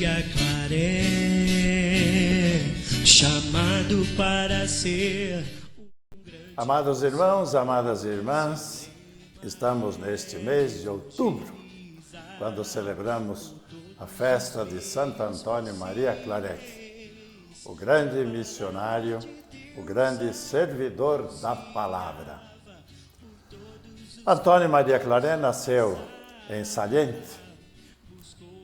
Maria Claré, chamado para ser. Amados irmãos, amadas irmãs, estamos neste mês de outubro, quando celebramos a festa de Santo Antônio Maria Claret, o grande missionário, o grande servidor da palavra. Antônio Maria Claret nasceu em Sallent,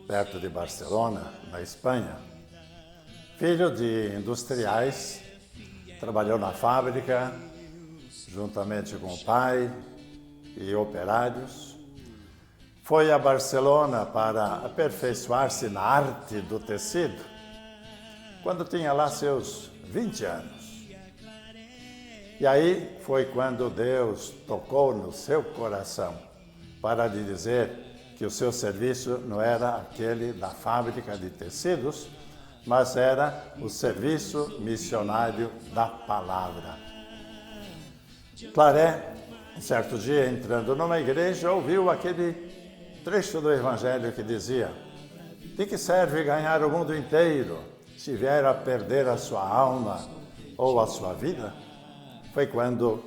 perto de Barcelona, na Espanha. Filho de industriais, trabalhou na fábrica, juntamente com o pai e operários. Foi a Barcelona para aperfeiçoar-se na arte do tecido, quando tinha lá seus 20 anos. E aí foi quando Deus tocou no seu coração para lhe dizer que o seu serviço não era aquele da fábrica de tecidos, mas era o serviço missionário da palavra. Claret, um certo dia, entrando numa igreja, ouviu aquele trecho do Evangelho que dizia: de que serve ganhar o mundo inteiro se vier a perder a sua alma ou a sua vida? Foi quando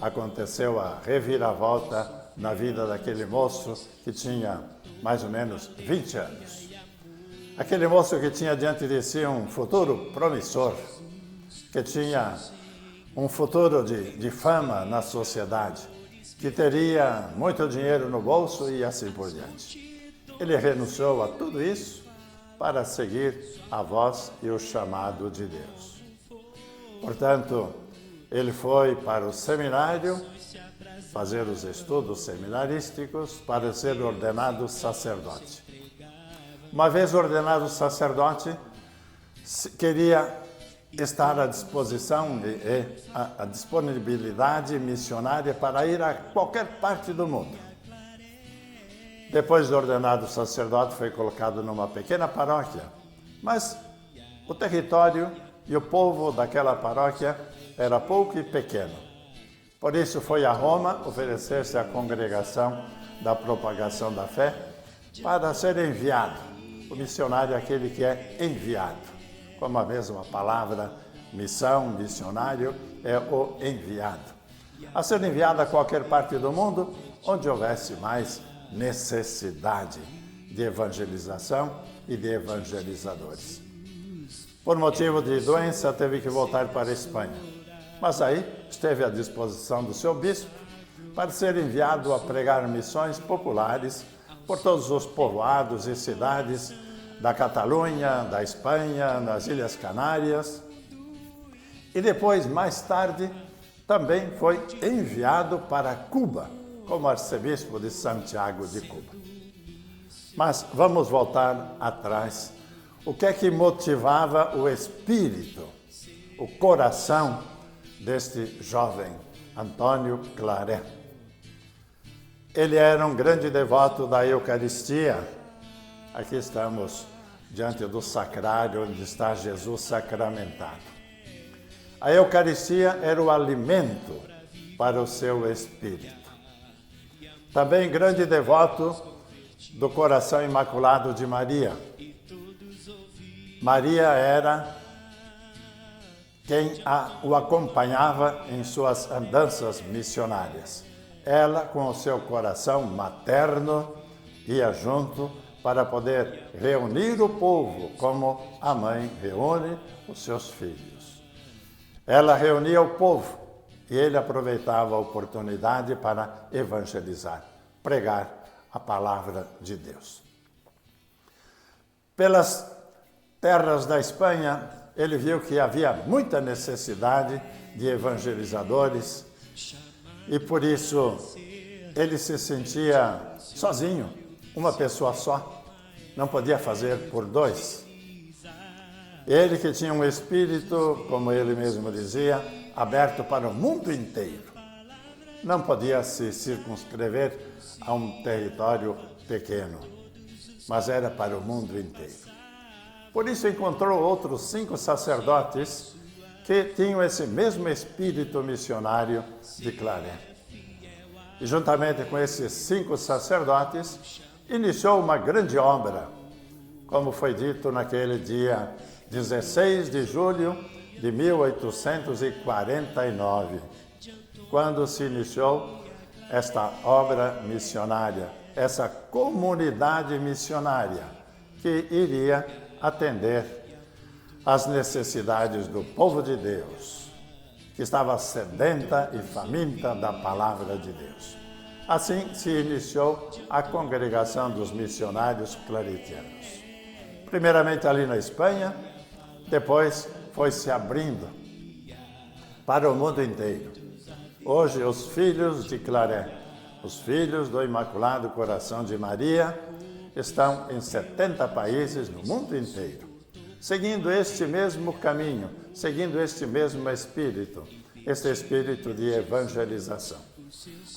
aconteceu a reviravolta na vida daquele moço que tinha mais ou menos 20 anos. Aquele moço que tinha diante de si um futuro promissor, que tinha um futuro de fama na sociedade, que teria muito dinheiro no bolso e assim por diante. Ele renunciou a tudo isso para seguir a voz e o chamado de Deus. Portanto, ele foi para o seminário fazer os estudos seminarísticos para ser ordenado sacerdote. Uma vez ordenado sacerdote, queria estar à disposição e a disponibilidade missionária para ir a qualquer parte do mundo. Depois de ordenado sacerdote, foi colocado numa pequena paróquia, mas o território e o povo daquela paróquia era pouco e pequeno. Por isso foi a Roma oferecer-se à congregação da propagação da fé para ser enviado. O missionário é aquele que é enviado. Como a mesma palavra, missão, missionário, é o enviado. A ser enviado a qualquer parte do mundo onde houvesse mais necessidade de evangelização e de evangelizadores. Por motivo de doença, teve que voltar para a Espanha. Mas aí esteve à disposição do seu bispo para ser enviado a pregar missões populares por todos os povoados e cidades da Catalunha, da Espanha, nas Ilhas Canárias. E depois, mais tarde, também foi enviado para Cuba, como arcebispo de Santiago de Cuba. Mas vamos voltar atrás. O que é que motivava o espírito, o coração deste jovem Antônio Claret? Ele era um grande devoto da Eucaristia. Aqui estamos diante do sacrário onde está Jesus sacramentado. A Eucaristia era o alimento para o seu espírito. Também grande devoto do coração imaculado de Maria. Maria era quem o acompanhava em suas andanças missionárias. Ela, com o seu coração materno, ia junto para poder reunir o povo, como a mãe reúne os seus filhos. Ela reunia o povo e ele aproveitava a oportunidade para evangelizar, pregar a palavra de Deus. Pelas terras da Espanha, ele viu que havia muita necessidade de evangelizadores e por isso ele se sentia sozinho, uma pessoa só, não podia fazer por dois. Ele que tinha um espírito, como ele mesmo dizia, aberto para o mundo inteiro, não podia se circunscrever a um território pequeno, mas era para o mundo inteiro. Por isso encontrou outros 5 sacerdotes que tinham esse mesmo espírito missionário de Claret. E juntamente com esses 5 sacerdotes, iniciou uma grande obra como foi dito naquele dia 16 de julho de 1849, quando se iniciou esta obra missionária, essa comunidade missionária que iria atender às necessidades do povo de Deus, que estava sedenta e faminta da palavra de Deus. Assim se iniciou a congregação dos missionários claretianos. Primeiramente ali na Espanha, depois foi se abrindo para o mundo inteiro. Hoje os filhos de Claré, os filhos do Imaculado Coração de Maria, estão em 70 países no mundo inteiro, seguindo este mesmo caminho, seguindo este mesmo espírito, este espírito de evangelização.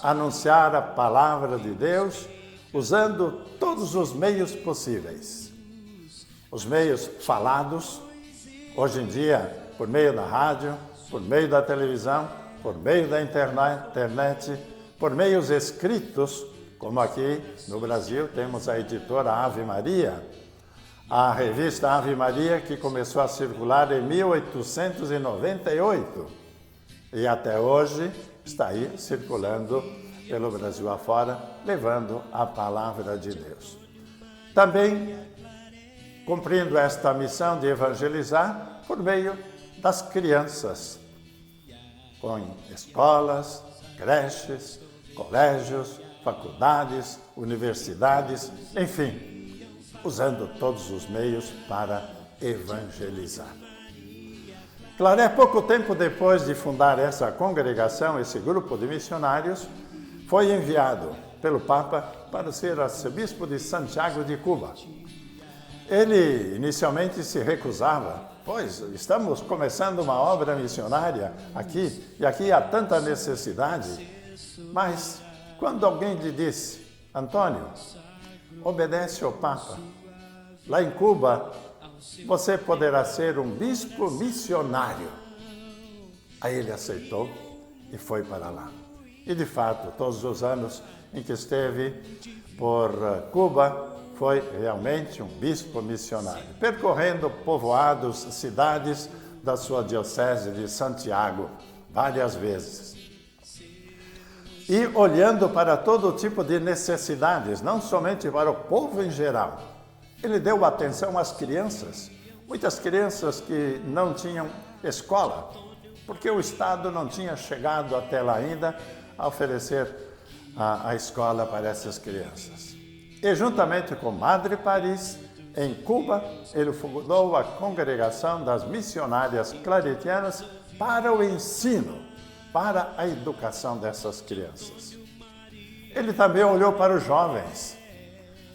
Anunciar a palavra de Deus usando todos os meios possíveis. Os meios falados, hoje em dia, por meio da rádio, por meio da televisão, por meio da internet, por meios escritos, como aqui no Brasil temos a editora Ave Maria, a revista Ave Maria, que começou a circular em 1898 e até hoje está aí circulando pelo Brasil afora, levando a palavra de Deus. Também cumprindo esta missão de evangelizar por meio das crianças, com escolas, creches, colégios, faculdades, universidades, enfim, usando todos os meios para evangelizar. Claré, pouco tempo depois de fundar essa congregação, esse grupo de missionários, foi enviado pelo Papa para ser arcebispo de Santiago de Cuba. Ele inicialmente se recusava, pois estamos começando uma obra missionária aqui, e aqui há tanta necessidade. Mas quando alguém lhe disse, Antônio, obedece ao Papa, lá em Cuba você poderá ser um bispo missionário. Aí ele aceitou e foi para lá. E de fato, todos os anos em que esteve por Cuba, foi realmente um bispo missionário, percorrendo povoados, cidades da sua diocese de Santiago, várias vezes. E olhando para todo tipo de necessidades, não somente para o povo em geral. Ele deu atenção às crianças, muitas crianças que não tinham escola, porque o Estado não tinha chegado até lá ainda a oferecer a escola para essas crianças. E juntamente com Madre Paris, em Cuba, ele fundou a Congregação das Missionárias Claretianas para o ensino, para a educação dessas crianças. Ele também olhou para os jovens.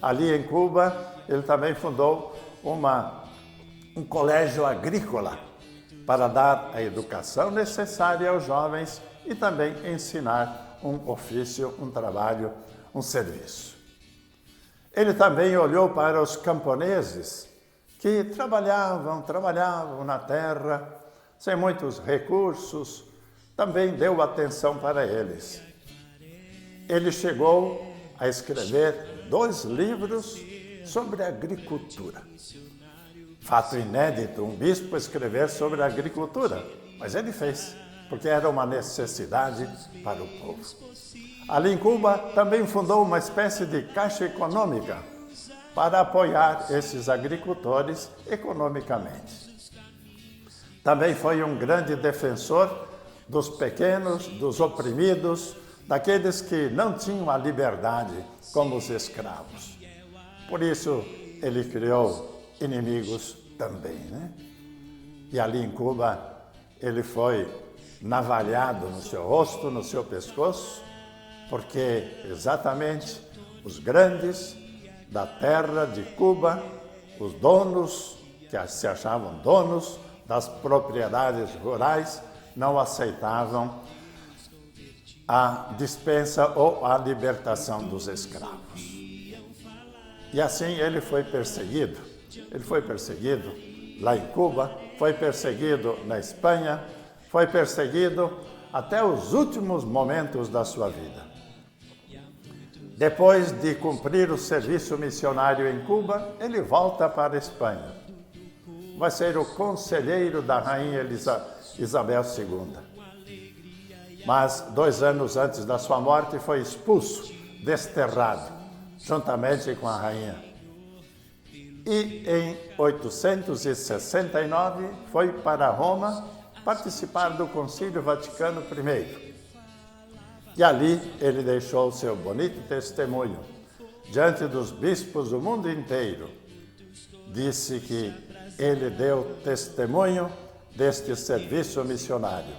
Ali em Cuba, ele também fundou um colégio agrícola para dar a educação necessária aos jovens e também ensinar um ofício, um trabalho, um serviço. Ele também olhou para os camponeses que trabalhavam na terra, sem muitos recursos, também deu atenção para eles. Ele chegou a escrever 2 livros sobre agricultura. Fato inédito, um bispo escrever sobre a agricultura, mas ele fez, porque era uma necessidade para o povo. Ali em Cuba também fundou uma espécie de caixa econômica para apoiar esses agricultores economicamente. Também foi um grande defensor dos pequenos, dos oprimidos, daqueles que não tinham a liberdade, como os escravos. Por isso, ele criou inimigos também, né? E ali em Cuba, ele foi navalhado no seu rosto, no seu pescoço, porque exatamente os grandes da terra de Cuba, os donos, que se achavam donos das propriedades rurais, não aceitavam a dispensa ou a libertação dos escravos. E assim ele foi perseguido. Ele foi perseguido lá em Cuba, foi perseguido na Espanha, foi perseguido até os últimos momentos da sua vida. Depois de cumprir o serviço missionário em Cuba, ele volta para a Espanha. Vai ser o conselheiro da rainha Isabel II. Mas 2 anos antes da sua morte foi expulso, desterrado, juntamente com a rainha. E em 869 foi para Roma participar do Concílio Vaticano I. E ali ele deixou seu bonito testemunho diante dos bispos do mundo inteiro. Disse que ele deu testemunho deste serviço missionário.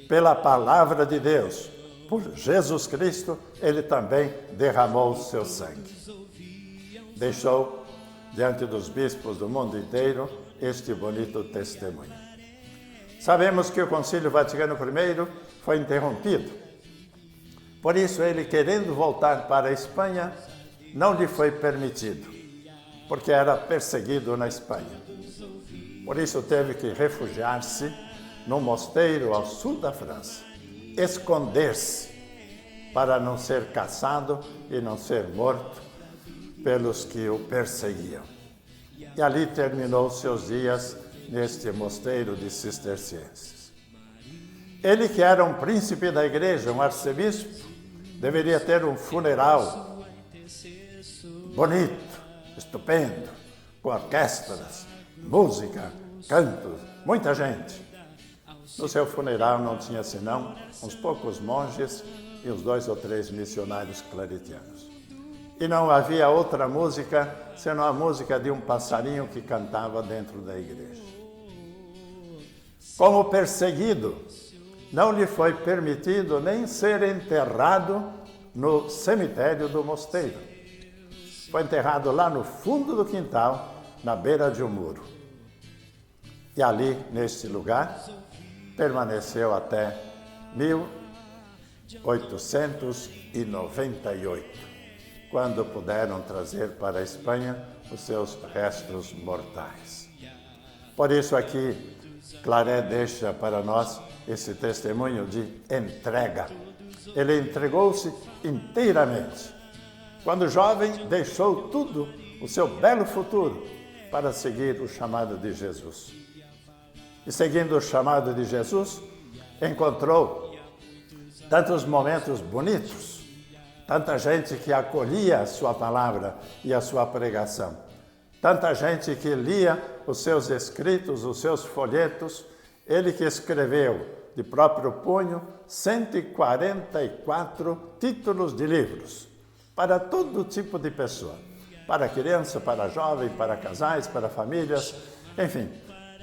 Pela palavra de Deus, por Jesus Cristo, ele também derramou seu sangue. Deixou diante dos bispos do mundo inteiro este bonito testemunho. Sabemos que o Concílio Vaticano I foi interrompido. Por isso, ele, querendo voltar para a Espanha, não lhe foi permitido, porque era perseguido na Espanha. Por isso, teve que refugiar-se num mosteiro ao sul da França, esconder-se para não ser caçado e não ser morto pelos que o perseguiam. E ali terminou seus dias neste mosteiro de cistercienses. Ele, que era um príncipe da igreja, um arcebispo, deveria ter um funeral bonito, estupendo, com orquestras, música, cantos, muita gente. No seu funeral não tinha senão uns poucos monges e uns 2 ou 3 missionários claretianos. E não havia outra música senão a música de um passarinho que cantava dentro da igreja. Como perseguido, não lhe foi permitido nem ser enterrado no cemitério do mosteiro. Foi enterrado lá no fundo do quintal, na beira de um muro. E ali, neste lugar, permaneceu até 1898, quando puderam trazer para a Espanha os seus restos mortais. Por isso aqui, Claret deixa para nós esse testemunho de entrega. Ele entregou-se inteiramente. Quando jovem, deixou tudo, o seu belo futuro, para seguir o chamado de Jesus. E seguindo o chamado de Jesus, encontrou tantos momentos bonitos, tanta gente que acolhia a sua palavra e a sua pregação, tanta gente que lia os seus escritos, os seus folhetos. Ele que escreveu de próprio punho 144 títulos de livros para todo tipo de pessoa, para criança, para jovem, para casais, para famílias, enfim,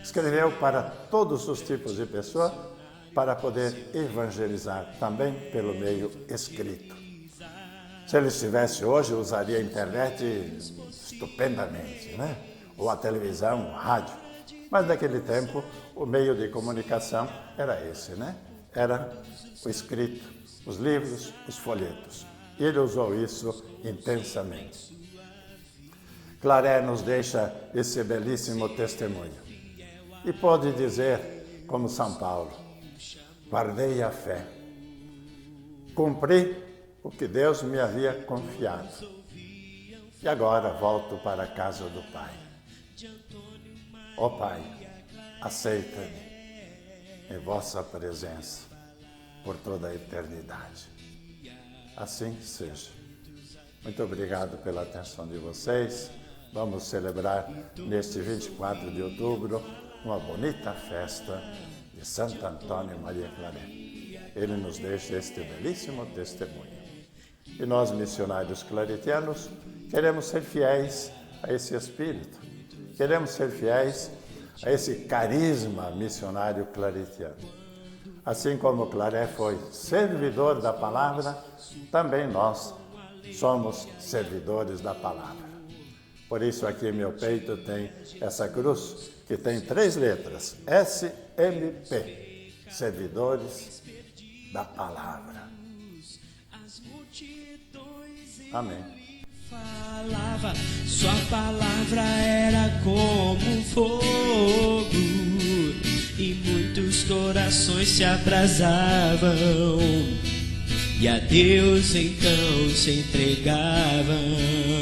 escreveu para todos os tipos de pessoa para poder evangelizar também pelo meio escrito. Se ele estivesse hoje, usaria a internet estupendamente, né? Ou a televisão, o rádio. Mas naquele tempo, o meio de comunicação era esse, né? Era o escrito, os livros, os folhetos. E ele usou isso intensamente. Claret nos deixa esse belíssimo testemunho. E pode dizer, como São Paulo, guardei a fé, cumpri o que Deus me havia confiado. E agora volto para a casa do Pai. Ó Pai, aceita-me em vossa presença por toda a eternidade. Assim seja. Muito obrigado pela atenção de vocês. Vamos celebrar neste 24 de outubro uma bonita festa de Santo Antônio Maria Claret. Ele nos deixa este belíssimo testemunho. E nós, missionários claretianos, queremos ser fiéis a esse espírito. Queremos ser fiéis a esse carisma missionário claretiano. Assim como Claret foi servidor da palavra, também nós somos servidores da palavra. Por isso aqui em meu peito tem essa cruz, que tem 3 letras, SMP, servidores da palavra. Amém. Falava, sua palavra era como fogo, e muitos corações se abrasavam e a Deus então se entregavam.